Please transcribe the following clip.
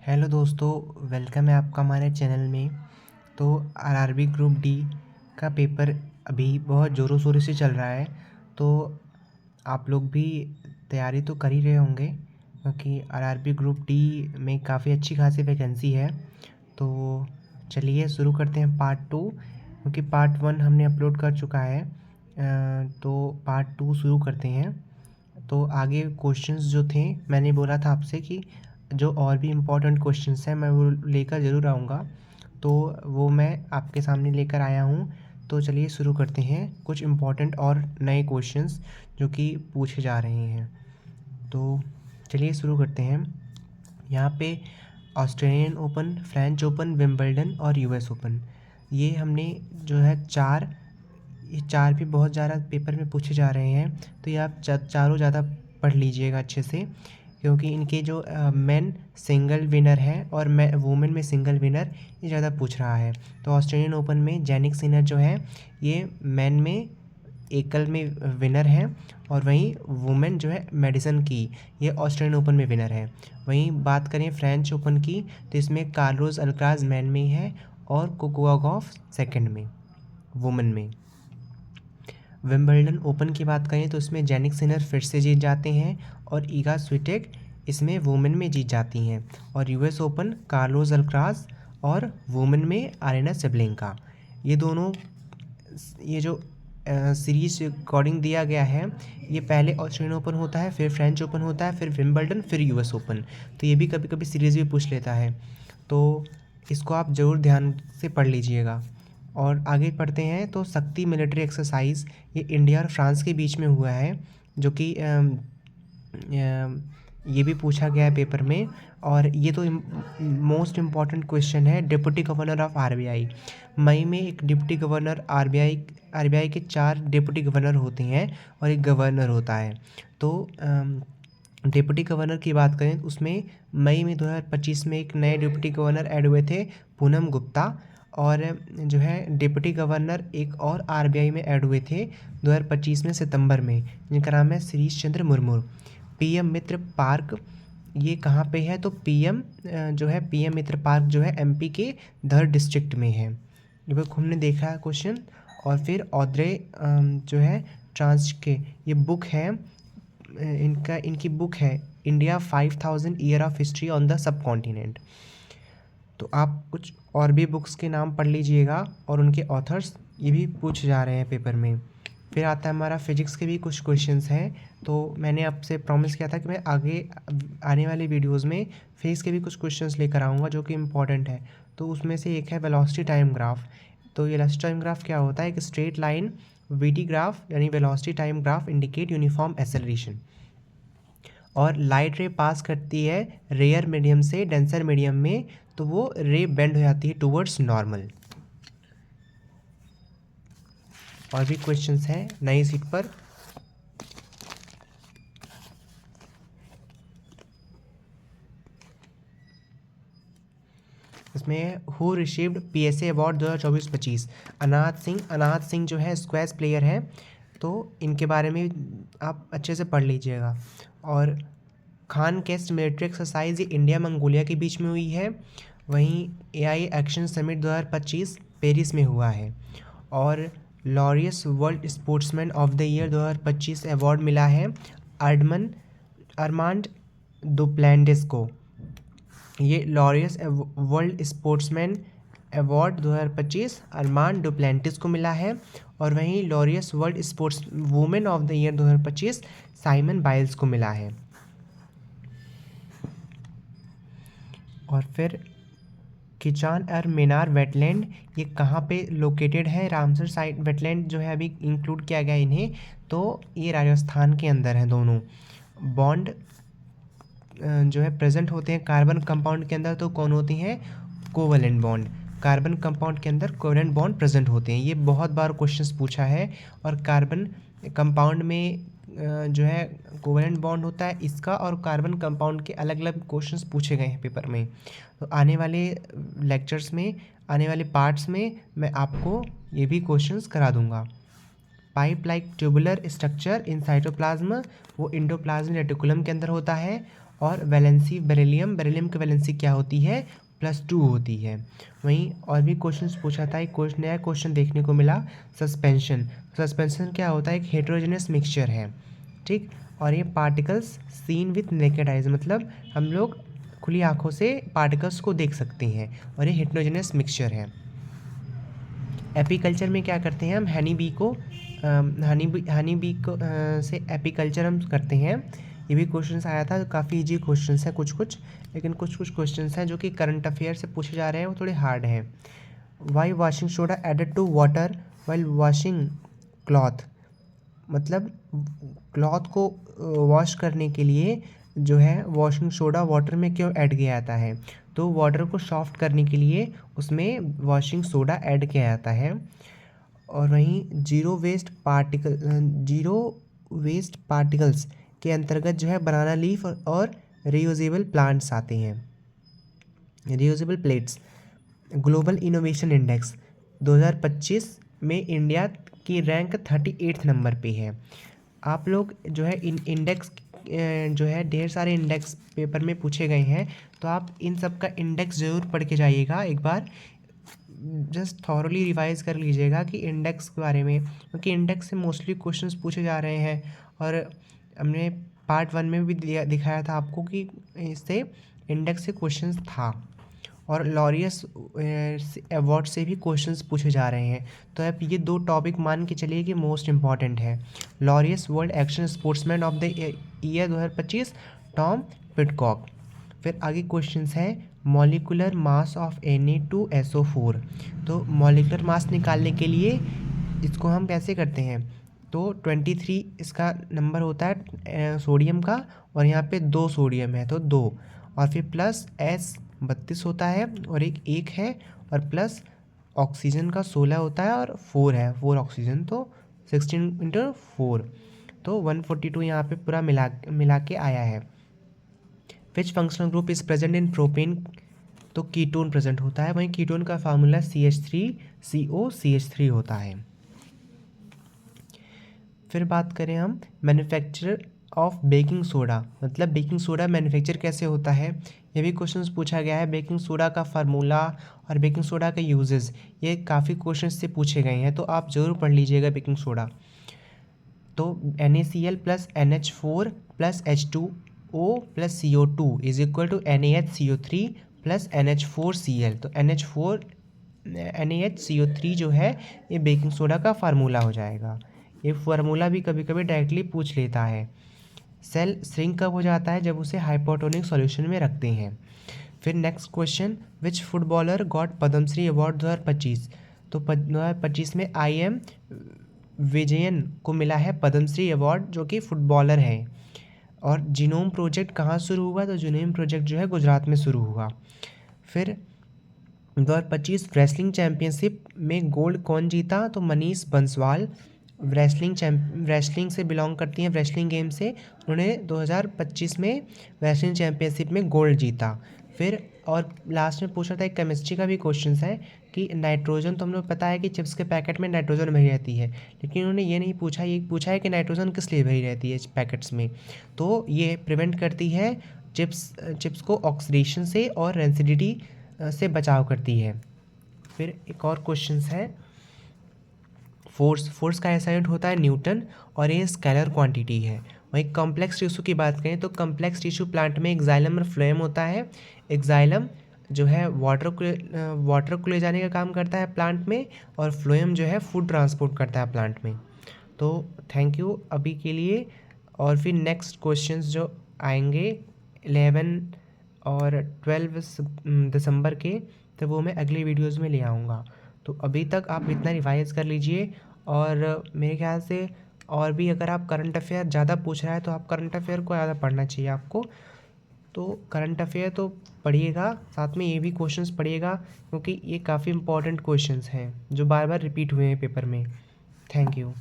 Hello दोस्तों, welcome है आपका हमारे चैनल में। तो आरआरबी ग्रुप डी का पेपर अभी बहुत ज़ोरों शोरों से चल रहा है। तो आप लोग भी तैयारी तो कर ही रहे होंगे, क्योंकि आरआरबी ग्रुप डी में काफ़ी अच्छी खासी वैकेंसी है। तो चलिए शुरू करते हैं पार्ट 2, क्योंकि पार्ट 1 हमने अपलोड कर चुका है। तो पार्ट 2 शुरू करते हैं। तो आगे क्वेश्चंस जो थे, मैंने बोला था आपसे कि जो और भी इम्पोर्टेंट क्वेश्चंस हैं मैं वो लेकर ज़रूर आऊँगा, तो वो मैं आपके सामने लेकर आया हूँ। तो चलिए शुरू करते हैं कुछ इम्पोर्टेंट और नए क्वेश्चंस जो कि पूछे जा रहे हैं। तो चलिए शुरू करते हैं। यहाँ पे Australian open, French open, Wimbledon और यूएस ओपन, ये हमने जो है ये चार भी बहुत ज़्यादा पेपर में पूछे जा रहे हैं। तो ये आप चारों ज़्यादा पढ़ लीजिएगा अच्छे से, क्योंकि इनके जो मेन सिंगल विनर है और वुमेन में सिंगल विनर ये ज़्यादा पूछ रहा है। तो ऑस्ट्रेलियन ओपन में जेनिक सिनर जो है ये मेन में एकल में विनर है, और वहीं वुमेन जो है मेडिसन की, ये ऑस्ट्रेलियन ओपन में विनर है। वहीं बात करें फ्रेंच ओपन की, तो इसमें कार्लोस अल्काराज मैन में ही है और कोको गॉफ सेकंड में वुमेन में। विंबलडन ओपन की बात करें तो इसमें जेनिक सिनर फिर से जीत जाते हैं और ईगा स्विटेक इसमें वुमेन में जीत जाती हैं। और यूएस ओपन कार्लोस अल्काराज और वुमेन में आरेना सेबलेंका, ये दोनों, ये जो सीरीज अकॉर्डिंग दिया गया है, ये पहले ऑस्ट्रेलियन ओपन होता है, फिर फ्रेंच ओपन होता है, फिर विंबलडन, फिर यूएस ओपन। तो ये भी कभी कभी सीरीज़ भी पूछ लेता है, तो इसको आप ज़रूर ध्यान से पढ़ लीजिएगा। और आगे पढ़ते हैं। तो शक्ति मिलिट्री एक्सरसाइज ये इंडिया और फ्रांस के बीच में हुआ है, जो कि ये भी पूछा गया है पेपर में। और ये तो मोस्ट इम्पॉर्टेंट क्वेश्चन है। डिप्टी गवर्नर ऑफ आरबीआई, मई में एक डिप्टी गवर्नर आरबीआई के 4 डिप्टी गवर्नर होते हैं और एक गवर्नर होता है। तो डिप्टी गवर्नर की बात करें तो उसमें मई में 2025 में एक नए डिप्टी गवर्नर ऐड हुए थे, पूनम गुप्ता। और जो है डिप्टी गवर्नर एक और आरबीआई में ऐड हुए थे 2025 में सितंबर में, जिनका नाम है शिरीष चंद्र मुर्मू। पीएम मित्र पार्क ये कहाँ पे है? तो पीएम मित्र पार्क जो है एमपी के धर डिस्ट्रिक्ट में है। ये बुक हमने देखा है क्वेश्चन। और फिर ऑड्रे जो है ट्रांस के, ये बुक है, इनकी बुक है India 5000 year of history on the sub continent. तो आप कुछ और भी बुक्स के नाम पढ़ लीजिएगा और उनके ऑथर्स, ये भी पूछ जा रहे हैं पेपर में। फिर आता है हमारा फिजिक्स के भी कुछ क्वेश्चंस हैं। तो मैंने आपसे प्रॉमिस किया था कि मैं आगे आने वाली वीडियोस में फिजिक्स के भी कुछ क्वेश्चंस लेकर आऊँगा जो कि इम्पॉर्टेंट है। तो उसमें से एक है वेलोसिटी टाइम ग्राफ। तो ये वेलोसिटी टाइम ग्राफ क्या होता है? एक स्ट्रेट लाइन वीटी ग्राफ यानी velocity time graph indicate uniform acceleration. और लाइट रे पास करती है रेयर मीडियम से डेंसर मीडियम में, तो वो रे बेंड हो जाती है टुवर्ड्स नॉर्मल। और भी क्वेश्चंस हैं नई सीट पर। इसमें who received PSA award 2024-25? Anahat Singh जो है स्क्वैश प्लेयर हैं, तो इनके बारे में आप अच्छे से पढ़ लीजिएगा। और खान केस्ट मिलिट्री एक्सरसाइज ये इंडिया मंगोलिया के बीच में हुई है। वहीं एआई एक्शन समिट 2025 पेरिस में हुआ है। और Laureus world sportsman of the year 2025 award मिला है अरमांड डुप्लैंडिस को। ये लॉरियस वर्ल्ड स्पोर्ट्समैन अवार्ड 2025 अरमान डुप्लैंटिस को मिला है। और वहीं Laureus world sports women of the year 2025 Simon Biles को मिला है। और फिर किचान और मीनार वेटलैंड ये कहाँ पे लोकेटेड है? रामसर साइट वेटलैंड जो है अभी इंक्लूड किया गया इन्हें, तो ये राजस्थान के अंदर हैं दोनों। बॉन्ड जो है प्रेजेंट होते हैं कार्बन कंपाउंड के अंदर, तो कौन होती हैं? Covalent bond. कार्बन कंपाउंड के अंदर कोवलेंट बॉन्ड प्रेजेंट होते हैं। ये बहुत बार क्वेश्चंस पूछा है। और कार्बन कंपाउंड में जो है कोवलेंट बॉन्ड होता है इसका, और कार्बन कंपाउंड के अलग अलग क्वेश्चंस पूछे गए हैं पेपर में। तो आने वाले लेक्चर्स में, आने वाले पार्ट्स में मैं आपको ये भी क्वेश्चंस करा दूंगा। Pipe like tubular structure in cytoplasm, वो इंडोप्लाज्मिक रेटिकुलम के अंदर होता है। और वैलेंसी बेरिलियम की वैलेंसी क्या होती है, +2 होती है। वहीं और भी क्वेश्चंस पूछा था, एक नया क्वेश्चन देखने को मिला, सस्पेंशन क्या होता है, एक हेटेरोजेनस मिक्सचर है, ठीक। और ये particles seen with naked eyes, मतलब हम लोग खुली आंखों से पार्टिकल्स को देख सकते हैं, और ये हेटेरोजेनस मिक्सचर है। एपीकल्चर में क्या करते हैं हम, हनी बी को से एपीकल्चर हम करते हैं। ये भी क्वेश्चंस आया था, काफ़ी इजी क्वेश्चंस हैं कुछ, लेकिन कुछ क्वेश्चंस हैं जो कि करंट अफेयर से पूछे जा रहे हैं, वो थोड़े हार्ड हैं। Why washing soda added to water while washing cloth, मतलब क्लॉथ को वॉश करने के लिए जो है वॉशिंग सोडा वाटर में क्यों ऐड किया जाता है, तो वाटर को सॉफ्ट करने के लिए उसमें वॉशिंग सोडा ऐड किया जाता है। और वहीं जीरो वेस्ट पार्टिकल्स के अंतर्गत जो है बनाना लीफ और रीयूजेबल प्लांट्स आते हैं, reusable plates. Global innovation index 2025 में इंडिया की रैंक 38 नंबर पे है। आप लोग जो है इन इंडेक्स जो है ढेर सारे इंडेक्स पेपर में पूछे गए हैं, तो आप इन सब का इंडेक्स ज़रूर पढ़ के जाइएगा एक बार, जस्ट थॉरली रिवाइज कर लीजिएगा कि इंडेक्स के बारे में, क्योंकि इंडेक्स से मोस्टली क्वेश्चंस पूछे जा रहे हैं। और हमने पार्ट 1 में भी दिखाया था आपको कि इससे इंडेक्स से क्वेश्चंस था, और लॉरियस अवार्ड से भी क्वेश्चंस पूछे जा रहे हैं। तो अब ये 2 टॉपिक मान के चलिए कि मोस्ट इम्पॉर्टेंट है। Laureus world action sportsman of the year 2025 Tom Pidcock. फिर आगे क्वेश्चंस हैं, मॉलिकुलर मास ऑफ Na2SO4। तो मॉलिकुलर मास निकालने के लिए इसको हम कैसे करते हैं, तो 23 इसका नंबर होता है सोडियम का, और यहाँ पे 2 सोडियम है तो 2, और फिर प्लस S32 होता है, और एक है, और प्लस ऑक्सीजन का 16 होता है, और 4 है, 4 ऑक्सीजन, तो 16 × 4, तो 142 यहाँ पे पूरा मिला के आया है। विच functional group is present in propane, तो कीटोन प्रेजेंट होता है। वहीं कीटोन का फार्मूला CH3COCH3 होता है। फिर बात करें हम मैन्युफैक्चर ऑफ बेकिंग सोडा, मतलब बेकिंग सोडा मैन्युफैक्चर कैसे होता है, ये भी क्वेश्चंस पूछा गया है। बेकिंग सोडा का फार्मूला और बेकिंग सोडा के यूजेस, ये काफ़ी क्वेश्चंस से पूछे गए हैं, तो आप ज़रूर पढ़ लीजिएगा बेकिंग सोडा। तो NaCl + NH4 + H2O + CO2 = NaHCO3 + NH4Cl। तो NaHCO3 जो है ये बेकिंग सोडा का फार्मूला हो जाएगा। ये फार्मूला भी कभी कभी डायरेक्टली पूछ लेता है। सेल श्रिंक कब हो जाता है, जब उसे हाइपोटोनिक सॉल्यूशन में रखते हैं। फिर नेक्स्ट क्वेश्चन, विच फुटबॉलर गॉट पद्मश्री अवार्ड 2025। तो 2025 में IM विजयन को मिला है पद्मश्री अवार्ड, जो कि फुटबॉलर है। और जीनोम प्रोजेक्ट कहाँ शुरू हुआ, तो जीनोम प्रोजेक्ट जो है गुजरात में शुरू हुआ। फिर 2025 रेसलिंग चैम्पियनशिप में गोल्ड कौन जीता, तो मनीष बंसवाल रेसलिंग से बिलोंग करती हैं, रेसलिंग गेम से। उन्होंने 2025 में रेसलिंग चैम्पियनशिप में गोल्ड जीता। फिर और लास्ट में पूछा था, एक केमिस्ट्री का भी क्वेश्चन है कि नाइट्रोजन, तो हम लोग पता है कि चिप्स के पैकेट में नाइट्रोजन भरी रहती है, लेकिन उन्होंने ये नहीं पूछा, ये पूछा है कि नाइट्रोजन किस लिए भरी रहती है पैकेट्स में। तो ये प्रिवेंट करती है चिप्स को ऑक्सीडेशन से और रेंसिडिटी से बचाव करती है। फिर एक और क्वेश्चन है, फोर्स का SI यूनिट होता है न्यूटन, और ये स्केलर क्वांटिटी है। वहीं कॉम्प्लेक्स टिश्यू की बात करें तो कॉम्प्लेक्स टिश्यू प्लांट में एक्साइलम और फ्लोएम होता है। एक्साइलम जो है वाटर को ले जाने का काम करता है प्लांट में, और फ्लोएम जो है फूड ट्रांसपोर्ट करता है प्लांट में। तो थैंक यू अभी के लिए, और फिर नेक्स्ट क्वेश्चंस जो आएंगे 11 और 12 दिसंबर के, तो वो मैं अगले वीडियोज़ में ले आऊँगा। तो अभी तक आप इतना रिवाइज कर लीजिए, और मेरे ख्याल से और भी अगर आप करंट अफेयर ज़्यादा पूछ रहा है तो आप करंट अफेयर को ज़्यादा पढ़ना चाहिए आपको। तो करंट अफेयर तो पढ़िएगा, साथ में ये भी क्वेश्चंस पढ़िएगा, क्योंकि ये काफ़ी इंपॉर्टेंट क्वेश्चंस हैं जो बार बार रिपीट हुए हैं पेपर में। Thank you.